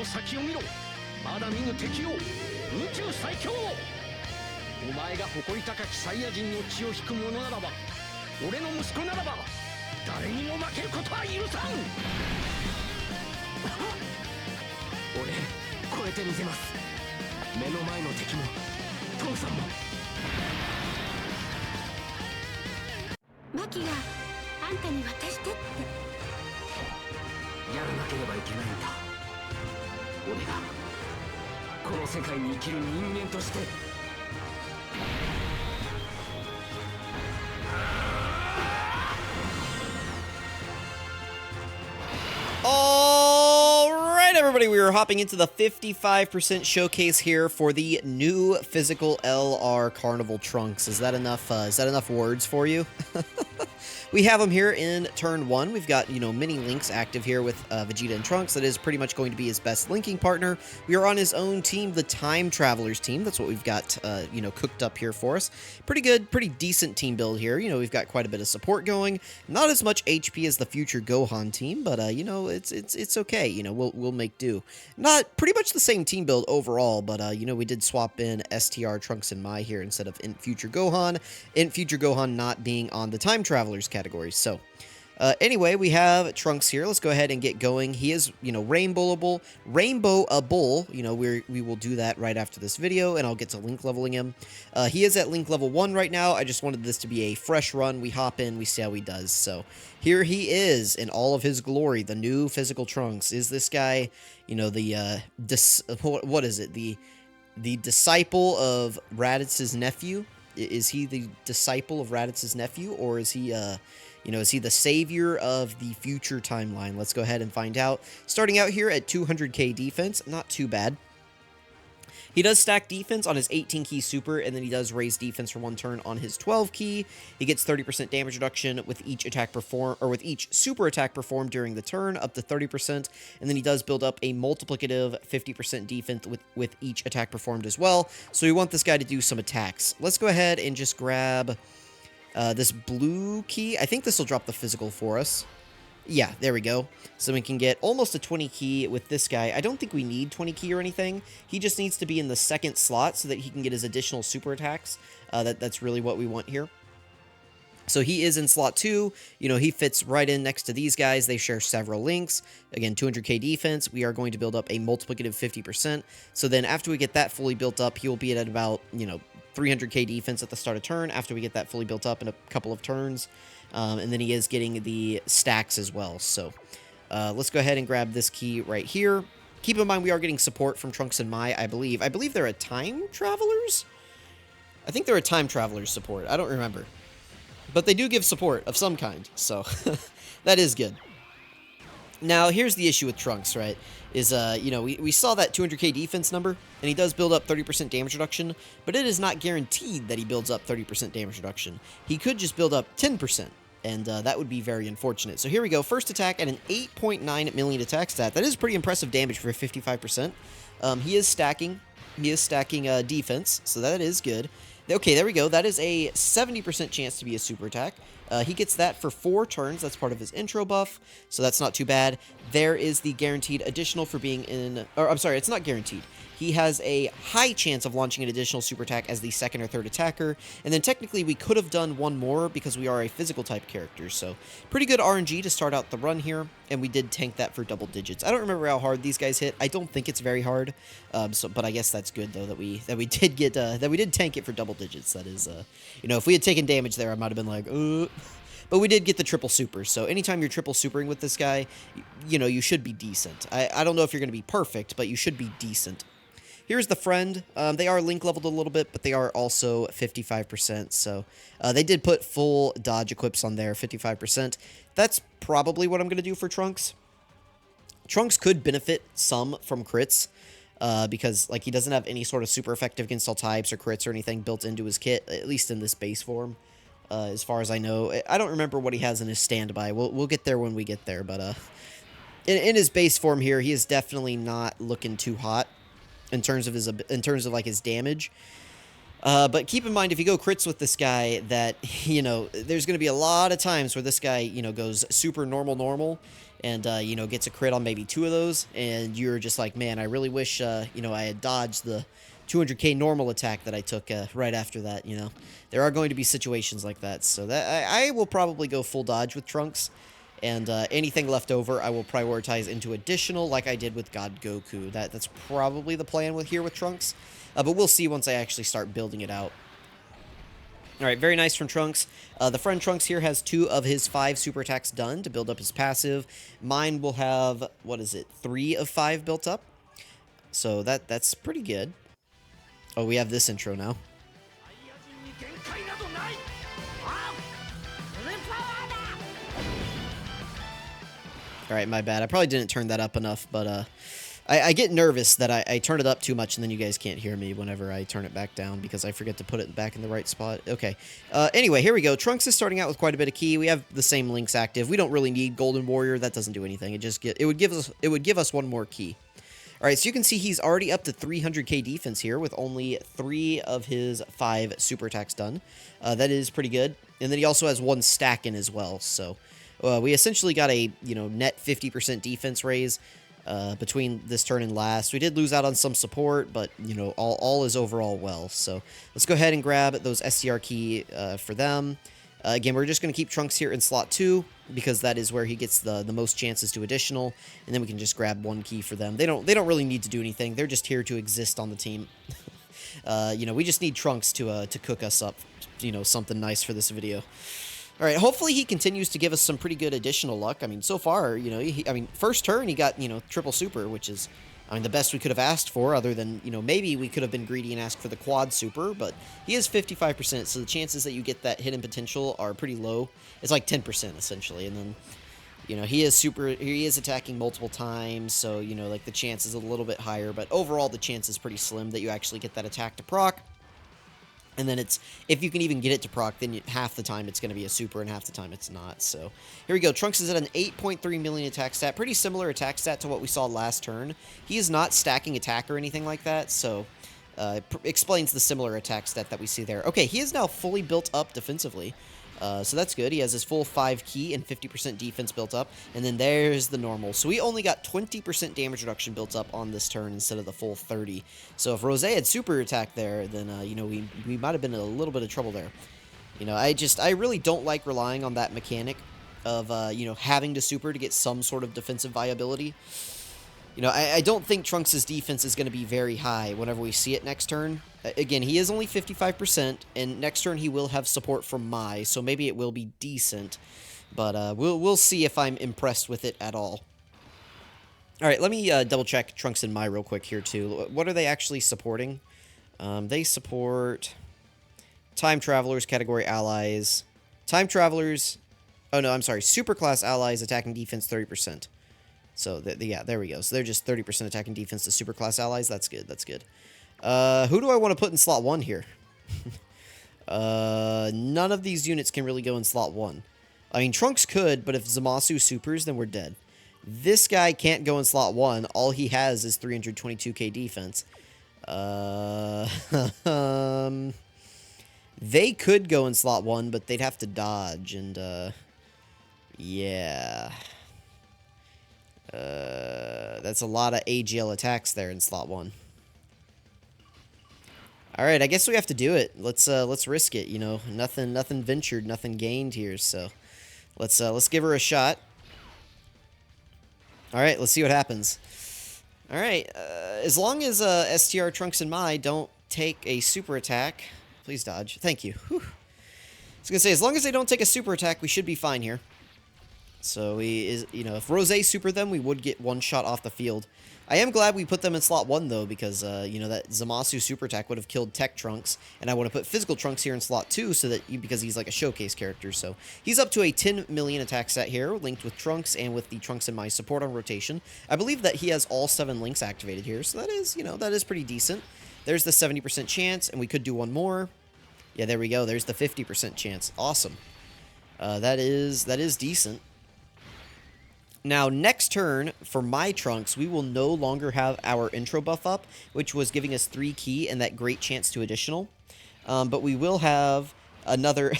の先を見ろ。まだ見ぬ敵を、宇宙最強。お前が誇り高きサイヤ人の血を引く者ならば、俺の息子ならば誰にも負けることは許さん。俺超えてみせます。目の前の敵も父さんも。マキがあんたに渡してって。やらなければいけないんだ。俺がこの世界に生きる人間として。Alright, everybody, we are hopping into the 55% showcase here for the new physical LR Carnival Trunks. Is that enough words for you? We have him here in turn 1. We've got, mini links active here with Vegeta and Trunks. That is pretty much going to be his best linking partner. We are on his own team, the Time Travelers team. That's what we've got, cooked up here for us. Pretty good, pretty decent team build here. We've got quite a bit of support going. Not as much HP as the future Gohan team, but, it's okay. We'll make do. Not pretty much the same team build overall, but, we did swap in STR Trunks and Mai here instead of in future Gohan. In future Gohan not being on the Time Travelers category. Anyway, we have Trunks here. Let's go ahead and get going. He is, rainbowable. We will do that right after this video, and I'll get to link leveling him. He is at link level 1 right now. I just wanted this to be a fresh run. We hop in, we see how he does. So here he is in all of his glory, the new physical Trunks. Is this guy, what is it? The disciple of Raditz's nephew? Is he the disciple of Raditz's nephew, or is he, is he the savior of the future timeline? Let's go ahead and find out. Starting out here at 200k defense, not too bad. He does stack defense on his 18-key super, and then he does raise defense for 1 turn on his 12-key. He gets 30% damage reduction with each attack with each super attack performed during the turn, up to 30%, and then he does build up a multiplicative 50% defense with each attack performed as well. So we want this guy to do some attacks. Let's go ahead and just grab this blue key. I think this will drop the physical for us. Yeah, there we go. So we can get almost a 20 key with this guy. I don't think we need 20 key or anything. He just needs to be in the second slot so that he can get his additional super attacks. That's really what we want here. So he is in slot 2. He fits right in next to these guys. They share several links. Again, 200k defense. We are going to build up a multiplicative 50%. So then after we get that fully built up, he will be at about, 300k defense at the start of turn after we get that fully built up in a couple of turns. And then he is getting the stacks as well. So let's go ahead and grab this key right here. Keep in mind we are getting support from Trunks and Mai, I believe. I believe they're a Time Travelers? I think they're a Time Travelers support. I don't remember. But they do give support of some kind, so that is good. Now, here's the issue with Trunks, right? Is, we saw that 200k defense number, and he does build up 30% damage reduction, but it is not guaranteed that he builds up 30% damage reduction. He could just build up 10%, and that would be very unfortunate. So here we go. First attack at an 8.9 million attack stat. That is pretty impressive damage for 55%. He is stacking defense, so that is good. Okay, there we go. That is a 70% chance to be a super attack. He gets that for 4 turns. That's part of his intro buff, so that's not too bad. There is the guaranteed additional for being in... Or, I'm sorry, it's not guaranteed. He has a high chance of launching an additional super attack as the second or third attacker, and then technically we could have done one more because we are a physical type character, so pretty good RNG to start out the run here, and we did tank that for double digits. I don't remember how hard these guys hit. I don't think it's very hard, but I guess that's good though that we did tank it for double digits. That is, if we had taken damage there, I might have been like, But we did get the triple super, so anytime you're triple supering with this guy, you should be decent. I don't know if you're going to be perfect, but you should be decent. Here's the friend. They are link leveled a little bit, but they are also 55%, so they did put full dodge equips on there, 55%. That's probably what I'm going to do for Trunks. Trunks could benefit some from crits, because he doesn't have any sort of super effective against all types or crits or anything built into his kit, at least in this base form. As far as I know, I don't remember what he has in his standby. We'll get there when we get there, but in his base form here, he is definitely not looking too hot in terms of his damage. But keep in mind, if you go crits with this guy, that there's going to be a lot of times where this guy goes super normal, and, you know, gets a crit on maybe 2 of those, and you're just like, man, I really wish, you know, I had dodged the 200k normal attack that I took right after that, you know. There are going to be situations like that, so that I will probably go full dodge with Trunks, and anything left over I will prioritize into additional like I did with God Goku. That's probably the plan with Trunks, but we'll see once I actually start building it out. Alright, very nice from Trunks. The friend Trunks here has 2 of his 5 super attacks done to build up his passive. Mine will have, what is it, 3 of 5 built up. So that's pretty good. Oh, we have this intro now. Alright, my bad. I probably didn't turn that up enough, but I get nervous that I turn it up too much and then you guys can't hear me whenever I turn it back down because I forget to put it back in the right spot. Okay. Anyway, here we go. Trunks is starting out with quite a bit of ki. We have the same links active. We don't really need Golden Warrior. That doesn't do anything. It would give us 1 more ki. All right, so you can see he's already up to 300k defense here with only 3 of his 5 super attacks done. That is pretty good. And then he also has 1 stack in as well. So we essentially got a, you know, net 50% defense raise between this turn and last. We did lose out on some support, but, you know, all is overall well. So let's go ahead and grab those STR ki for them. Again, we're just going to keep Trunks here in slot 2 because that is where he gets the most chances to additional, and then we can just grab 1 ki for them. They don't really need to do anything. They're just here to exist on the team. You know, we just need Trunks to cook us up, you know, something nice for this video. All right, hopefully he continues to give us some pretty good additional luck. I mean, so far, you know, I mean, first turn he got, you know, triple super, which is, I mean, the best we could have asked for, other than, you know, maybe we could have been greedy and asked for the quad super, but he is 55%, so the chances that you get that hidden potential are pretty low. It's like 10%, essentially, and then, you know, he is attacking multiple times, so, you know, like, the chance is a little bit higher, but overall the chance is pretty slim that you actually get that attack to proc. And then it's, if you can even get it to proc, then half the time it's going to be a super and half the time it's not. So here we go. Trunks is at an 8.3 million attack stat. Pretty similar attack stat to what we saw last turn. He is not stacking attack or anything like that. So explains the similar attack stat that we see there. Okay, he is now fully built up defensively. So that's good. He has his full 5 ki and 50% defense built up. And then there's the normal. So we only got 20% damage reduction built up on this turn instead of the full 30. So if Rose had super attack there, then, you know, we might have been in a little bit of trouble there. You know, I really don't like relying on that mechanic of, you know, having to super to get some sort of defensive viability. You know, I don't think Trunks' defense is going to be very high whenever we see it next turn. Again, he is only 55%, and next turn he will have support from Mai, so maybe it will be decent. But we'll see if I'm impressed with it at all. Alright, let me double-check Trunks and Mai real quick here, too. What are they actually supporting? They support Time Travelers, Category Allies. Time Travelers... Oh, no, I'm sorry. Superclass Allies, attacking defense 30%. So, yeah, there we go. So they're just 30% attacking defense to superclass allies. That's good. That's good. Who do I want to put in slot 1 here? None of these units can really go in slot 1. I mean, Trunks could, but if Zamasu supers, then we're dead. This guy can't go in slot 1. All he has is 322k defense. They could go in slot 1, but they'd have to dodge, and, yeah... that's a lot of AGL attacks there in slot 1. Alright, I guess we have to do it. Let's risk it, you know. Nothing ventured, nothing gained here, so let's give her a shot. Alright, let's see what happens. Alright, as long as STR, Trunks, and Mai don't take a super attack. Please dodge. Thank you. Whew. I was gonna say, as long as they don't take a super attack, we should be fine here. So, you know, if Rose super them, we would get 1 shot off the field. I am glad we put them in slot 1, though, because, you know, that Zamasu super attack would have killed Tech Trunks, and I want to put Physical Trunks here in slot 2, so that, because he's like a showcase character, so he's up to a 10 million attack stat here, linked with Trunks, and with the Trunks and Mai support on rotation. I believe that he has all 7 links activated here, so that is, you know, that is pretty decent. There's the 70% chance, and we could do 1 more. Yeah, there we go, there's the 50% chance. Awesome. That is decent. Now, next turn, for my Trunks, we will no longer have our intro buff up, which was giving us 3 ki and that great chance to additional. But we will have another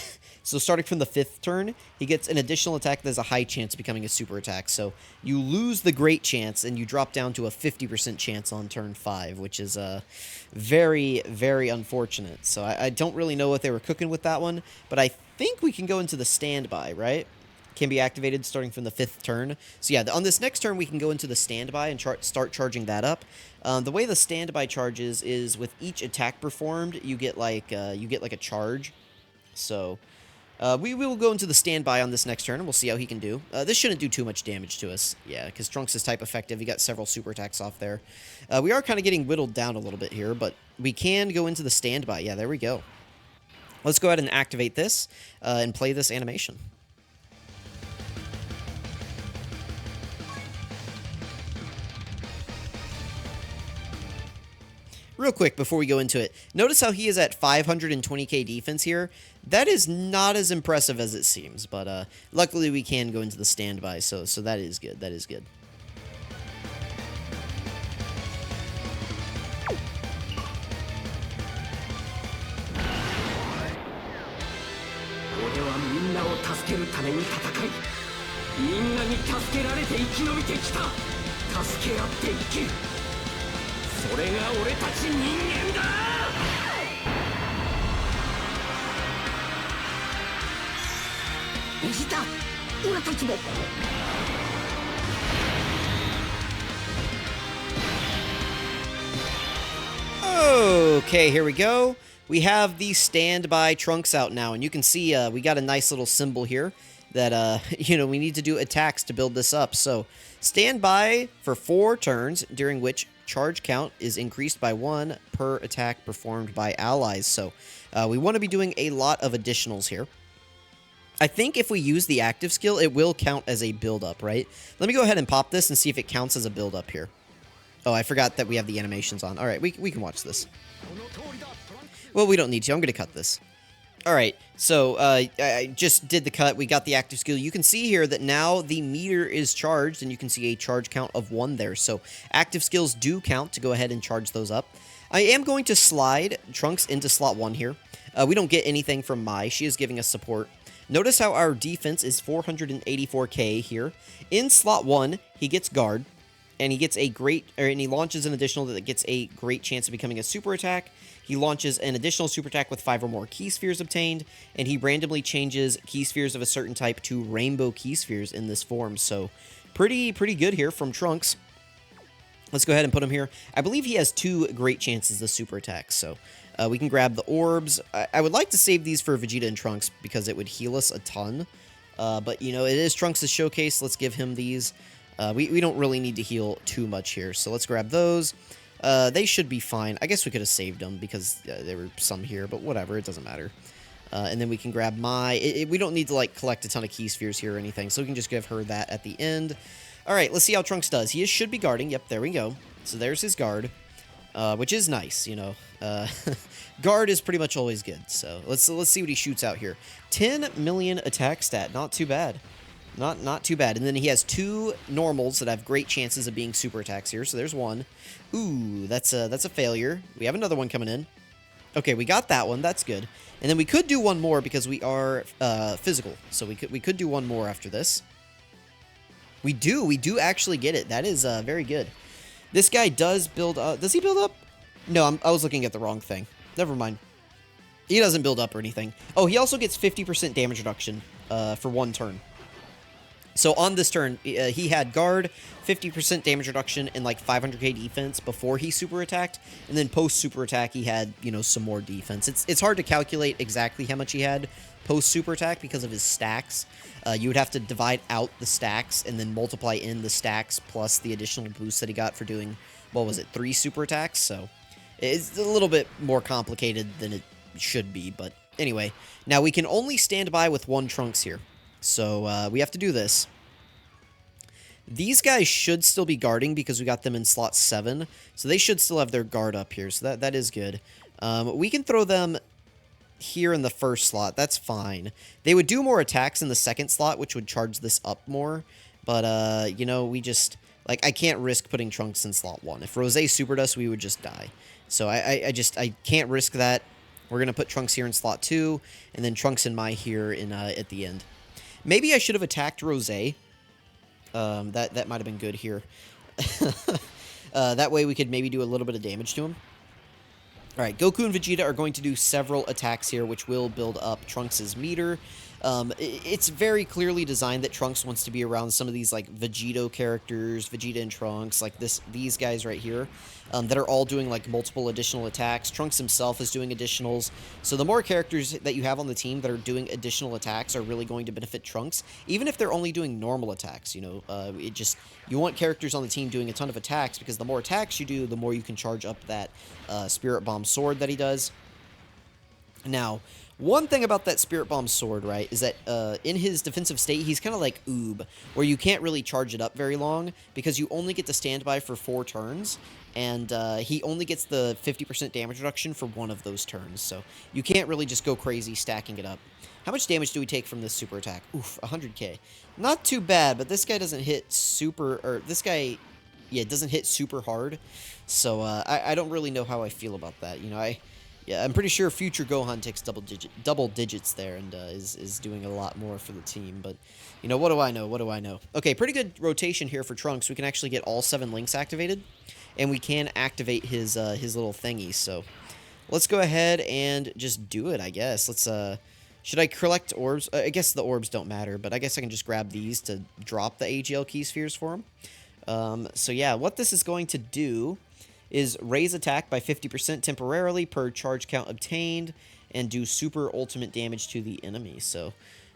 So starting from the 5th turn, he gets an additional attack that has a high chance of becoming a super attack. So you lose the great chance, and you drop down to a 50% chance on turn 5, which is very, very unfortunate. So I don't really know what they were cooking with that one, but I think we can go into the standby, right? Can be activated starting from the 5th turn. So yeah, on this next turn, we can go into the standby and start charging that up. The way the standby charges is with each attack performed, you get like a charge. So we will go into the standby on this next turn, and we'll see how he can do. This shouldn't do too much damage to us, yeah, because Trunks is type effective. He got several super attacks off there. We are kind of getting whittled down a little bit here, but we can go into the standby. Yeah, there we go. Let's go ahead and activate this and play this animation. Real quick before we go into it, notice how he is at 520k defense here. That is not as impressive as it seems, but luckily we can go into the standby, so that is good. That is good. Okay, here we go. We have the standby Trunks out now, and you can see we got a nice little symbol here that, you know, we need to do attacks to build this up. So, standby for 4 turns, during which charge count is increased by 1 per attack performed by allies. So, we want to be doing a lot of additionals here. I think if we use the active skill, it will count as a build-up, right? Let me go ahead and pop this and see if it counts as a build-up here. Oh, I forgot that we have the animations on. All right, we can watch this. Well, we don't need to. I'm going to cut this. All right, so I just did the cut. We got the active skill. You can see here that now the meter is charged, and you can see a charge count of 1 there. So active skills do count to go ahead and charge those up. I am going to slide Trunks into slot 1 here. We don't get anything from Mai. She is giving us support. Notice how our defense is 484k here. In slot 1, he gets guard, and he gets a and he launches an additional that gets a great chance of becoming a super attack. He launches an additional super attack with 5 or more key spheres obtained, and he randomly changes key spheres of a certain type to rainbow key spheres in this form. So, pretty good here from Trunks. Let's go ahead and put him here. I believe he has 2 great chances of super attacks, so we can grab the orbs. I would like to save these for Vegeta and Trunks because it would heal us a ton. But, you know, it is Trunks' showcase. Let's give him these. We don't really need to heal too much here, so let's grab those. They should be fine. I guess we could have saved them because there were some here, but whatever, it doesn't matter. And then we can grab Mai. We don't need to, like, collect a ton of key spheres here or anything, so we can just give her that at the end. All right, let's see how Trunks does. He should be guarding. Yep, there we go. So there's his guard, which is nice, you know. Guard is pretty much always good, so let's see what he shoots out here. 10 million attack stat, not too bad. Not too bad. And then he has 2 normals that have great chances of being super attacks here. So there's 1. Ooh, that's a failure. We have another one coming in. Okay, we got that one. That's good. And then we could do one more because we are physical. So we could do one more after this. We do actually get it. That is very good. This guy does build up. Does he build up? No, I was looking at the wrong thing. Never mind. He doesn't build up or anything. Oh, he also gets 50% damage reduction for 1 turn. So on this turn, he had guard, 50% damage reduction, and like 500k defense before he super attacked. And then post super attack, he had, you know, some more defense. It's hard to calculate exactly how much he had post super attack because of his stacks. You would have to divide out the stacks and then multiply in the stacks plus the additional boost that he got for doing, what was it, 3 super attacks? So it's a little bit more complicated than it should be. But anyway, now we can only stand by with 1 Trunks here. So we have to do this. These guys should still be guarding because we got them in slot 7. So they should still have their guard up here. So that is good. We can throw them here in the first slot. That's fine. They would do more attacks in the second slot, which would charge this up more. But, you know, we just... Like, I can't risk putting Trunks in slot 1. If Rosé supered us, we would just die. So I can't risk that. We're going to put Trunks here in slot 2, and then Trunks and Mai here in at the end. Maybe I should have attacked Rosé. That might have been good here. That way we could maybe do a little bit of damage to him. Alright, Goku and Vegeta are going to do several attacks here, which will build up Trunks' meter. It's very clearly designed that Trunks wants to be around some of these, like, Vegito characters, Vegeta and Trunks, like these guys right here, that are all doing, like, multiple additional attacks. Trunks himself is doing additionals. So the more characters that you have on the team that are doing additional attacks are really going to benefit Trunks, even if they're only doing normal attacks, you know. You want characters on the team doing a ton of attacks, because the more attacks you do, the more you can charge up that Spirit Bomb sword that he does. Now, one thing about that Spirit Bomb sword, right, is that in his defensive state, he's kind of like Oob, where you can't really charge it up very long, because you only get to standby for 4 turns, and he only gets the 50% damage reduction for 1 of those turns, so you can't really just go crazy stacking it up. How much damage do we take from this super attack? Oof, 100k. Not too bad, but this guy doesn't hit super, or this guy, yeah, doesn't hit super hard, so I don't really know how I feel about that, you know. Yeah, I'm pretty sure future Gohan takes double digits there and is doing a lot more for the team. But, you know, what do I know? What do I know? Okay, pretty good rotation here for Trunks. We can actually get all 7 links activated, and we can activate his little thingy. So let's go ahead and just do it, I guess. Let's should I collect orbs? I guess the orbs don't matter, but I guess I can just grab these to drop the AGL key spheres for him. So yeah, what this is going to do is raise attack by 50% temporarily per charge count obtained, and do super ultimate damage to the enemy. So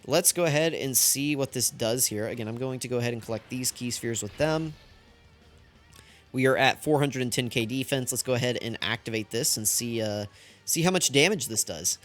let's go ahead and see what this does here. Again, I'm going to go ahead and collect these key spheres with them. We are at 410k defense. Let's go ahead and activate this and see how much damage this does.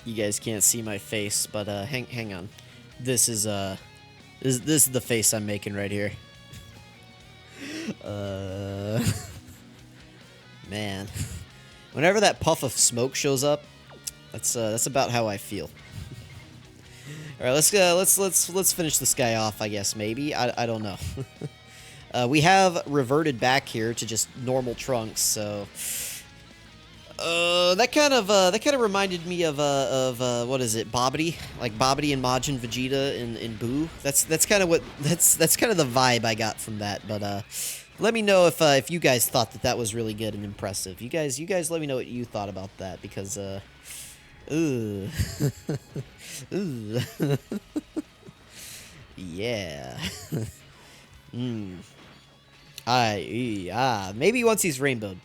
You guys can't see my face, but hang on. This is the face I'm making right here. Man. Whenever that puff of smoke shows up, that's about how I feel. All right, let's finish this guy off, I guess. Maybe I don't know. We have reverted back here to just normal Trunks, so that kind of reminded me of what is it, Bobbity, like Bobbity and Majin Vegeta in Boo. That's kind of the vibe I got from that. But let me know if you guys thought that was really good and impressive. You guys let me know what you thought about that, because ooh. Ooh. Yeah. Maybe once he's rainbowed.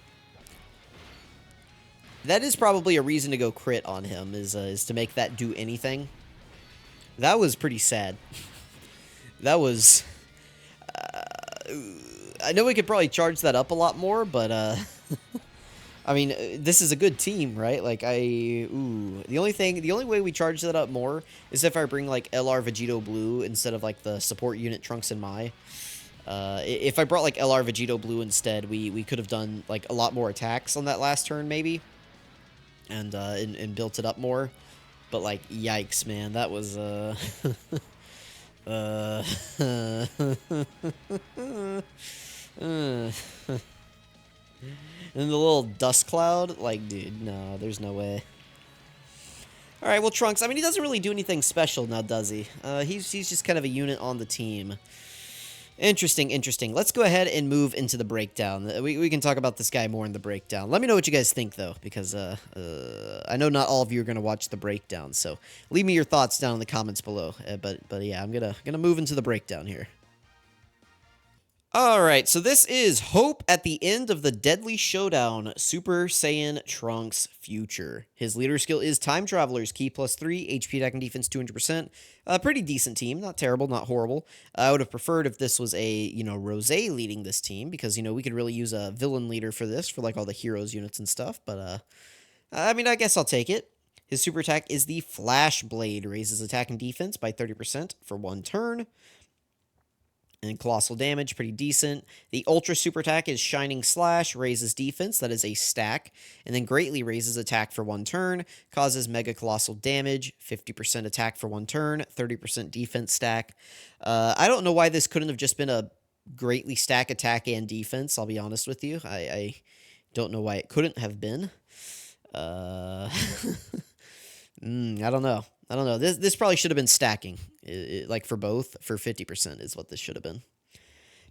That is probably a reason to go crit on him, is to make that do anything. That was pretty sad. That was I know we could probably charge that up a lot more, but I mean, this is a good team, right? Like, the only way we charge that up more is if I bring, like, LR Vegito Blue instead of, like, the support unit Trunks and Mai. If I brought, like, LR Vegito Blue instead, we could have done, like, a lot more attacks on that last turn, maybe. And built it up more. But, like, yikes, man. That was, And the little dust cloud, like, dude, no, there's no way. All right, well, Trunks, I mean, he doesn't really do anything special now, does he? He's just kind of a unit on the team. Interesting. Let's go ahead and move into the breakdown. We can talk about this guy more in the breakdown. Let me know what you guys think, though, because I know not all of you are going to watch the breakdown, so leave me your thoughts down in the comments below. But yeah, I'm gonna move into the breakdown here. Alright, so this is Hope at the end of the Deadly Showdown, Super Saiyan Trunks Future. His leader skill is Time Traveler's Key +3, HP attack and defense 200%. A pretty decent team, not terrible, not horrible. I would have preferred if this was a, Rosé leading this team, because, we could really use a villain leader for this, for, like, all the heroes units and stuff, but, I mean, I guess I'll take it. His super attack is the Flash Blade, raises attack and defense by 30% for 1 turn. And colossal damage, pretty decent. The Ultra super attack is Shining Slash, raises defense, that is a stack, and then greatly raises attack for 1 turn, causes mega colossal damage, 50% attack for 1 turn, 30% defense stack. I don't know why this couldn't have just been a greatly stack attack and defense, I'll be honest with you. I don't know why it couldn't have been. I don't know. I don't know. This probably should have been stacking, like for both, for 50% is what this should have been.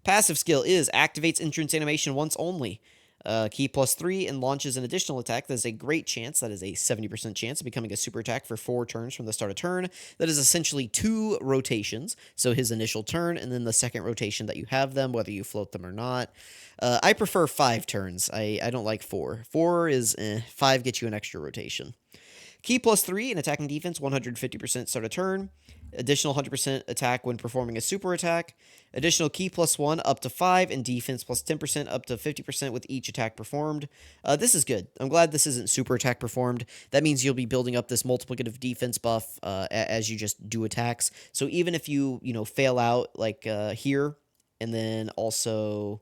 Passive skill is activates entrance animation once only. Key +3 and launches an additional attack. That is a great chance. That is a 70% chance of becoming a super attack for 4 turns from the start of turn. That is essentially 2 rotations. So his initial turn and then the second rotation that you have them, whether you float them or not. I prefer 5 turns. I don't like 4. 4 is 5 gets you an extra rotation. Key +3 in attack and defense, 150% start a turn. Additional 100% attack when performing a super attack. Additional key +1 up to 5, and defense +10% up to 50% with each attack performed. This is good. I'm glad this isn't super attack performed. That means you'll be building up this multiplicative defense buff as you just do attacks. So even if you fail out like here, and then also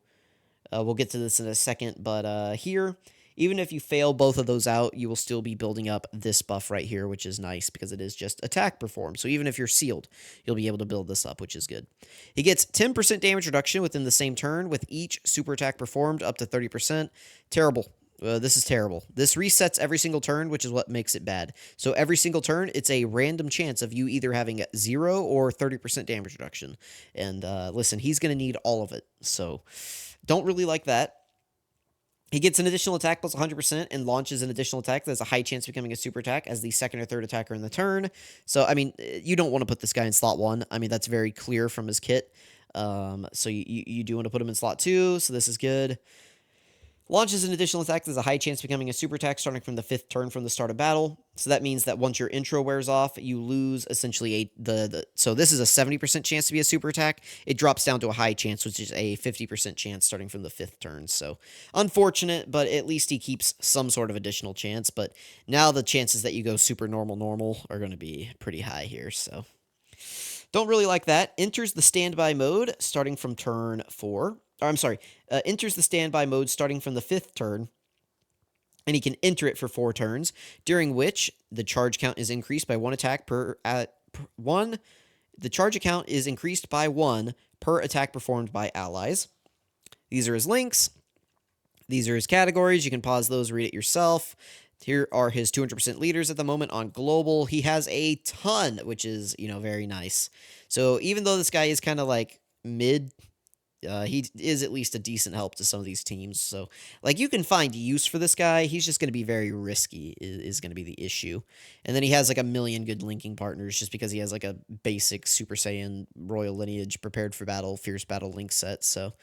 we'll get to this in a second, but here. Even if you fail both of those out, you will still be building up this buff right here, which is nice because it is just attack performed. So even if you're sealed, you'll be able to build this up, which is good. He gets 10% damage reduction within the same turn with each super attack performed up to 30%. Terrible. This is terrible. This resets every single turn, which is what makes it bad. So every single turn, it's a random chance of you either having 0 or 30% damage reduction. And listen, he's going to need all of it. So don't really like that. He gets an additional attack +100% and launches an additional attack that has a high chance of becoming a super attack as the second or third attacker in the turn. So, I mean, you don't want to put this guy in slot 1. I mean, that's very clear from his kit. So you do want to put him in slot 2, so this is good. Launches an additional attack that has a high chance of becoming a super attack starting from the 5th turn from the start of battle. So that means that once your intro wears off, you lose essentially so this is a 70% chance to be a super attack. It drops down to a high chance, which is a 50% chance starting from the 5th turn. So unfortunate, but at least he keeps some sort of additional chance. But now the chances that you go super normal are going to be pretty high here. So don't really like that. Enters the standby mode starting from turn 4. Enters the standby mode starting from the 5th turn, and he can enter it for 4 turns, during which the charge count is increased by 1 attack per one. The charge count is increased by 1 per attack performed by allies. These are his links. These are his categories. You can pause those, read it yourself. Here are his 200% leaders at the moment on global. He has a ton, which is, very nice. So even though this guy is kind of like mid, he is at least a decent help to some of these teams. So, you can find use for this guy. He's just going to be very risky is going to be the issue. And then he has, a million good linking partners just because he has, a basic Super Saiyan Royal Lineage Prepared for Battle, Fierce Battle link set. So,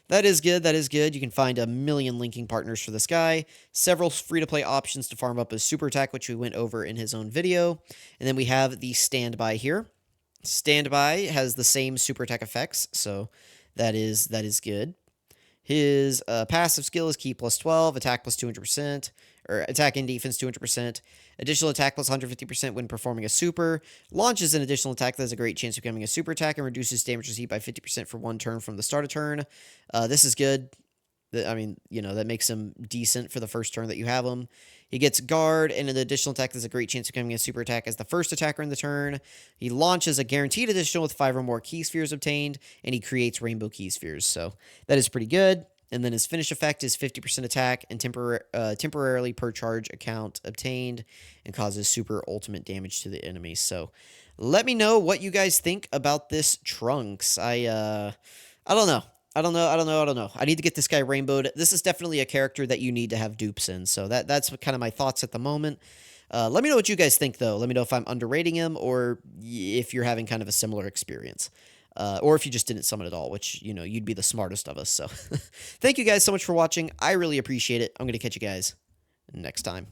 that is good. That is good. You can find a million linking partners for this guy. Several free-to-play options to farm up his super attack, which we went over in his own video. And then we have the standby here. Standby has the same super attack effects, so that is good. His passive skill is key +12, attack +200%, or attack and defense 200%, additional attack +150% when performing a super, launches an additional attack that has a great chance of becoming a super attack, and reduces damage received by 50% for 1 turn from the start of turn. This is good. That makes him decent for the first turn that you have him. He gets guard and an additional attack that has a great chance of becoming a super attack as the first attacker in the turn. He launches a guaranteed additional with 5 or more key spheres obtained, and he creates rainbow key spheres. So that is pretty good. And then his finish effect is 50% attack and temporarily per charge account obtained, and causes super ultimate damage to the enemy. So let me know what you guys think about this Trunks. I don't know. I don't know. I need to get this guy rainbowed. This is definitely a character that you need to have dupes in. So that's kind of my thoughts at the moment. Let me know what you guys think, though. Let me know if I'm underrating him or if you're having kind of a similar experience. Or if you just didn't summon at all, which, you'd be the smartest of us. So thank you guys so much for watching. I really appreciate it. I'm going to catch you guys next time.